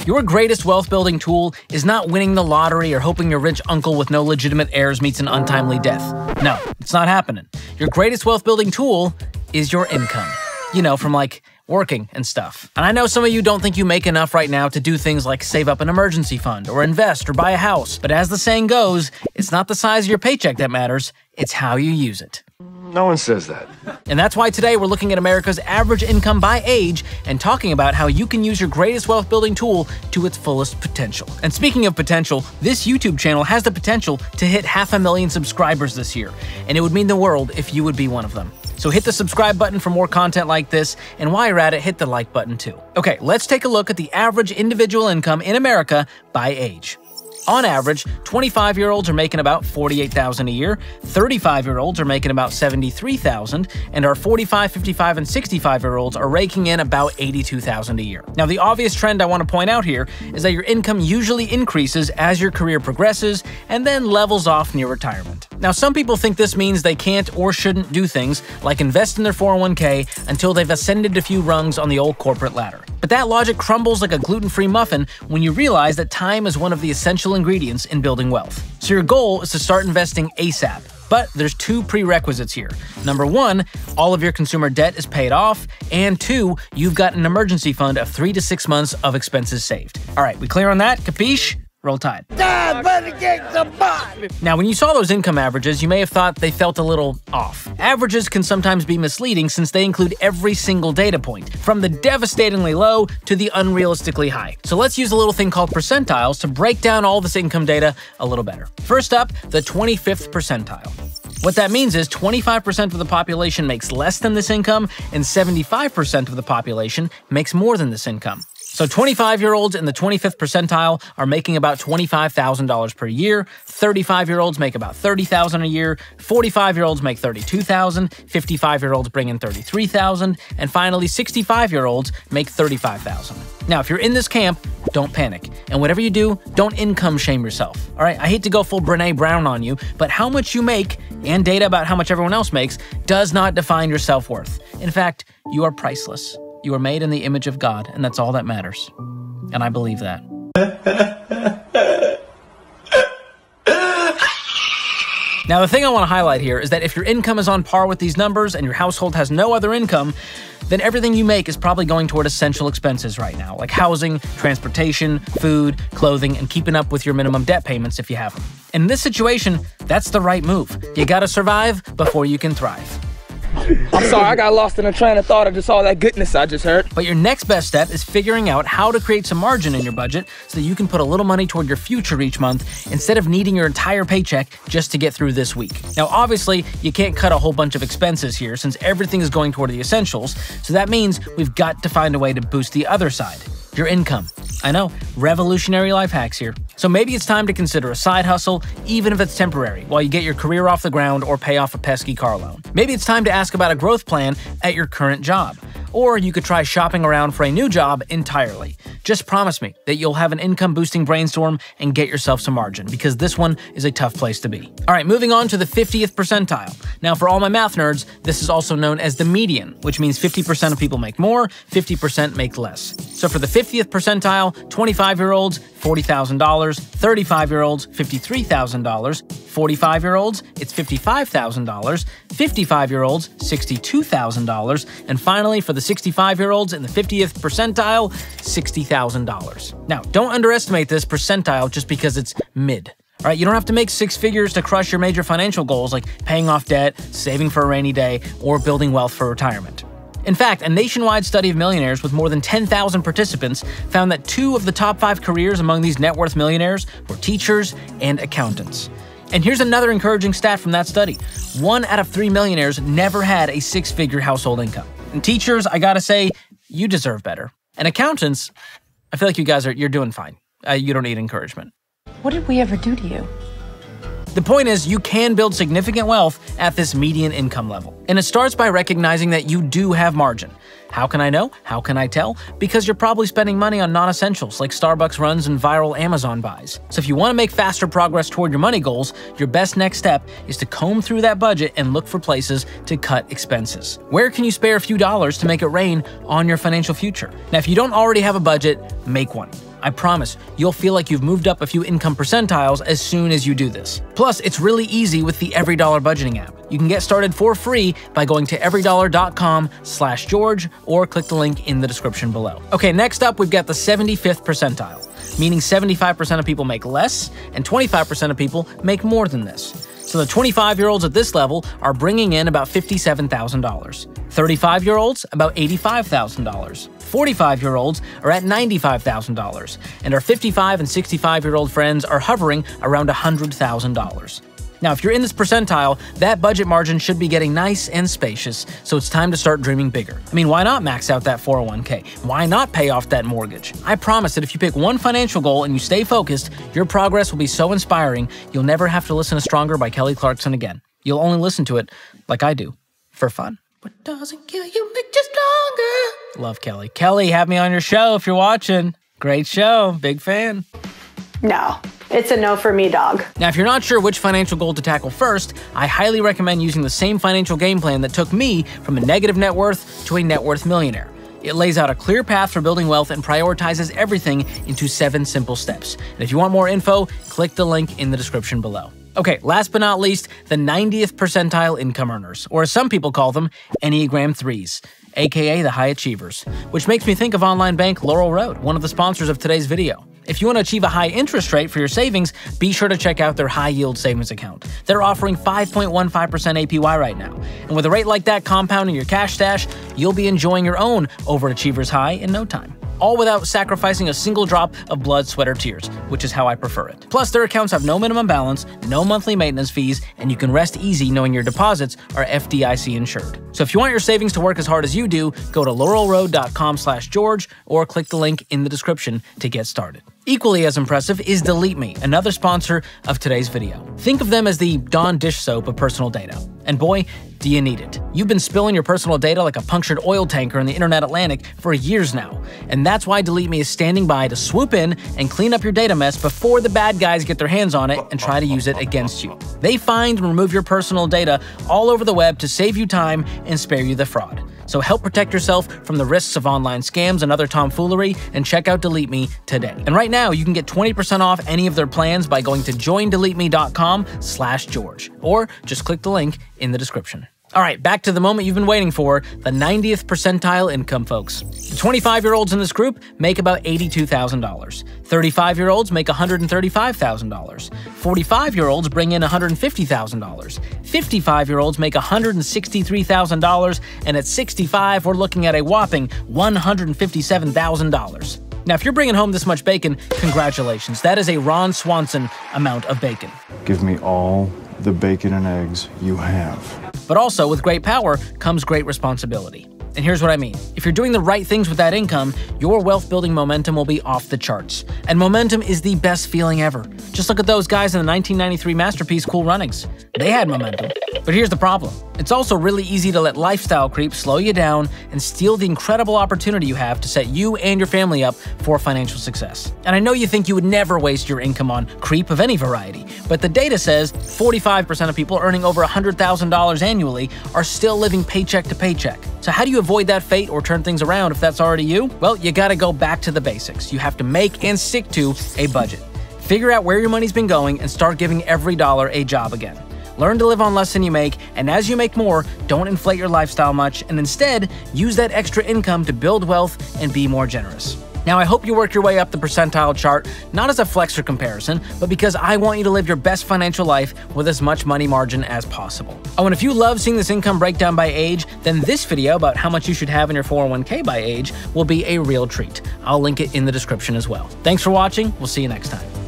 Your greatest wealth-building tool is not winning the lottery or hoping your rich uncle with no legitimate heirs meets an untimely death. No, it's not happening. Your greatest wealth-building tool is your income. You know, from like working and stuff. And I know some of you don't think you make enough right now to do things like save up an emergency fund or invest or buy a house. But as the saying goes, it's not the size of your paycheck that matters, it's how you use it. No one says that. And that's why today we're looking at America's average income by age and talking about how you can use your greatest wealth building tool to its fullest potential. And speaking of potential, this YouTube channel has the potential to hit 500,000 subscribers this year. And it would mean the world if you would be one of them. So hit the subscribe button for more content like this, and while you're at it, hit the like button too. Okay, let's take a look at the average individual income in America by age. On average, 25-year-olds are making about $48,000 a year, 35-year-olds are making about $73,000, and our 45, 55, and 65-year-olds are raking in about $82,000 a year. Now, the obvious trend I want to point out here is that your income usually increases as your career progresses and then levels off near retirement. Now, some people think this means they can't or shouldn't do things like invest in their 401k until they've ascended a few rungs on the old corporate ladder. But that logic crumbles like a gluten-free muffin when you realize that time is one of the essential ingredients in building wealth. So your goal is to start investing ASAP. But there's two prerequisites here. Number one, all of your consumer debt is paid off, and two, you've got an emergency fund of 3 to 6 months of expenses saved. All right, we clear on that? Capiche? Roll Tide. Now, when you saw those income averages, you may have thought they felt a little off. Averages can sometimes be misleading since they include every single data point, from the devastatingly low to the unrealistically high. So let's use a little thing called percentiles to break down all this income data a little better. First up, the 25th percentile. What that means is 25% of the population makes less than this income, and 75% of the population makes more than this income. So 25-year-olds in the 25th percentile are making about $25,000 per year, 35-year-olds make about $30,000 a year, 45-year-olds make $32,000, 55-year-olds bring in $33,000, and finally 65-year-olds make $35,000. Now, if you're in this camp, don't panic. And whatever you do, don't income shame yourself. All right, I hate to go full Brene Brown on you, but how much you make and data about how much everyone else makes does not define your self-worth. In fact, you are priceless. You are made in the image of God, and that's all that matters. And I believe that. Now, the thing I want to highlight here is that if your income is on par with these numbers and your household has no other income, then everything you make is probably going toward essential expenses right now, like housing, transportation, food, clothing, and keeping up with your minimum debt payments if you have them. In this situation, that's the right move. You gotta survive before you can thrive. I'm sorry, I got lost in a train of thought of just all that goodness I just heard. But your next best step is figuring out how to create some margin in your budget so that you can put a little money toward your future each month instead of needing your entire paycheck just to get through this week. Now, obviously, you can't cut a whole bunch of expenses here since everything is going toward the essentials, so that means we've got to find a way to boost the other side, your income. I know, revolutionary life hacks here. So maybe it's time to consider a side hustle, even if it's temporary, while you get your career off the ground or pay off a pesky car loan. Maybe it's time to ask about a growth plan at your current job. Or you could try shopping around for a new job entirely. Just promise me that you'll have an income-boosting brainstorm and get yourself some margin, because this one is a tough place to be. All right, moving on to the 50th percentile. Now, for all my math nerds, this is also known as the median, which means 50% of people make more, 50% make less. So for the 50th percentile, 25-year-olds, $40,000, 35-year-olds, $53,000, 45-year-olds, it's $55,000, 55-year-olds, $62,000, and finally, for the 65-year-olds in the 50th percentile, $60,000. Now, don't underestimate this percentile just because it's mid. All right, you don't have to make six figures to crush your major financial goals like paying off debt, saving for a rainy day, or building wealth for retirement. In fact, a nationwide study of millionaires with more than 10,000 participants found that 2 of the top 5 careers among these net worth millionaires were teachers and accountants. And here's another encouraging stat from that study. 1 out of 3 millionaires never had a 6-figure household income. And teachers, I gotta say, you deserve better. And accountants, I feel like you guys you're doing fine. You don't need encouragement. What did we ever do to you? The point is, you can build significant wealth at this median income level. And it starts by recognizing that you do have margin. How can I know? How can I tell? Because you're probably spending money on non-essentials like Starbucks runs and viral Amazon buys. So if you want to make faster progress toward your money goals, your best next step is to comb through that budget and look for places to cut expenses. Where can you spare a few dollars to make it rain on your financial future? Now, if you don't already have a budget, make one. I promise, you'll feel like you've moved up a few income percentiles as soon as you do this. Plus, it's really easy with the EveryDollar budgeting app. You can get started for free by going to everydollar.com/George or click the link in the description below. Okay, next up, we've got the 75th percentile, meaning 75% of people make less and 25% of people make more than this. So the 25-year-olds at this level are bringing in about $57,000. 35-year-olds, about $85,000. 45-year-olds are at $95,000. And our 55 and 65-year-old friends are hovering around $100,000. Now, if you're in this percentile, that budget margin should be getting nice and spacious, so it's time to start dreaming bigger. I mean, why not max out that 401k? Why not pay off that mortgage? I promise that if you pick one financial goal and you stay focused, your progress will be so inspiring, you'll never have to listen to Stronger by Kelly Clarkson again. You'll only listen to it, like I do, for fun. What doesn't kill you makes you stronger. Love Kelly. Kelly, have me on your show if you're watching. Great show. Big fan. No. It's a no for me, dog. Now, if you're not sure which financial goal to tackle first, I highly recommend using the same financial game plan that took me from a negative net worth to a net worth millionaire. It lays out a clear path for building wealth and prioritizes everything into 7 simple steps. And if you want more info, click the link in the description below. Okay, last but not least, the 90th percentile income earners, or as some people call them, Enneagram 3s, aka the high achievers, which makes me think of online bank Laurel Road, one of the sponsors of today's video. If you want to achieve a high interest rate for your savings, be sure to check out their high yield savings account. They're offering 5.15% APY right now. And with a rate like that compounding your cash stash, you'll be enjoying your own Overachievers High in no time. All without sacrificing a single drop of blood, sweat, or tears, which is how I prefer it. Plus, their accounts have no minimum balance, no monthly maintenance fees, and you can rest easy knowing your deposits are FDIC insured. So if you want your savings to work as hard as you do, go to laurelroad.com/George or click the link in the description to get started. Equally as impressive is Delete Me, another sponsor of today's video. Think of them as the Dawn dish soap of personal data. And boy, do you need it. You've been spilling your personal data like a punctured oil tanker in the internet Atlantic for years now. And that's why Delete Me is standing by to swoop in and clean up your data mess before the bad guys get their hands on it and try to use it against you. They find and remove your personal data all over the web to save you time and spare you the fraud. So help protect yourself from the risks of online scams and other tomfoolery and check out Delete Me today. And right now, you can get 20% off any of their plans by going to joindeleteme.com/George or just click the link in the description. All right, back to the moment you've been waiting for, the 90th percentile income, folks. The 25-year-olds in this group make about $82,000. 35-year-olds make $135,000. 45-year-olds bring in $150,000. 55-year-olds make $163,000. And at 65, we're looking at a whopping $157,000. Now, if you're bringing home this much bacon, congratulations. That is a Ron Swanson amount of bacon. Give me all the bacon and eggs you have. But also, with great power comes great responsibility. And here's what I mean. If you're doing the right things with that income, your wealth-building momentum will be off the charts. And momentum is the best feeling ever. Just look at those guys in the 1993 masterpiece Cool Runnings. They had momentum. But here's the problem. It's also really easy to let lifestyle creep slow you down and steal the incredible opportunity you have to set you and your family up for financial success. And I know you think you would never waste your income on creep of any variety, but the data says 45% of people earning over $100,000 annually are still living paycheck to paycheck. So how do you avoid that fate or turn things around if that's already you? Well, you gotta go back to the basics. You have to make and stick to a budget. Figure out where your money's been going and start giving every dollar a job again. Learn to live on less than you make, and as you make more, don't inflate your lifestyle much, and instead, use that extra income to build wealth and be more generous. Now, I hope you work your way up the percentile chart, not as a flex or comparison, but because I want you to live your best financial life with as much money margin as possible. Oh, and if you love seeing this income breakdown by age, then this video about how much you should have in your 401k by age will be a real treat. I'll link it in the description as well. Thanks for watching. We'll see you next time.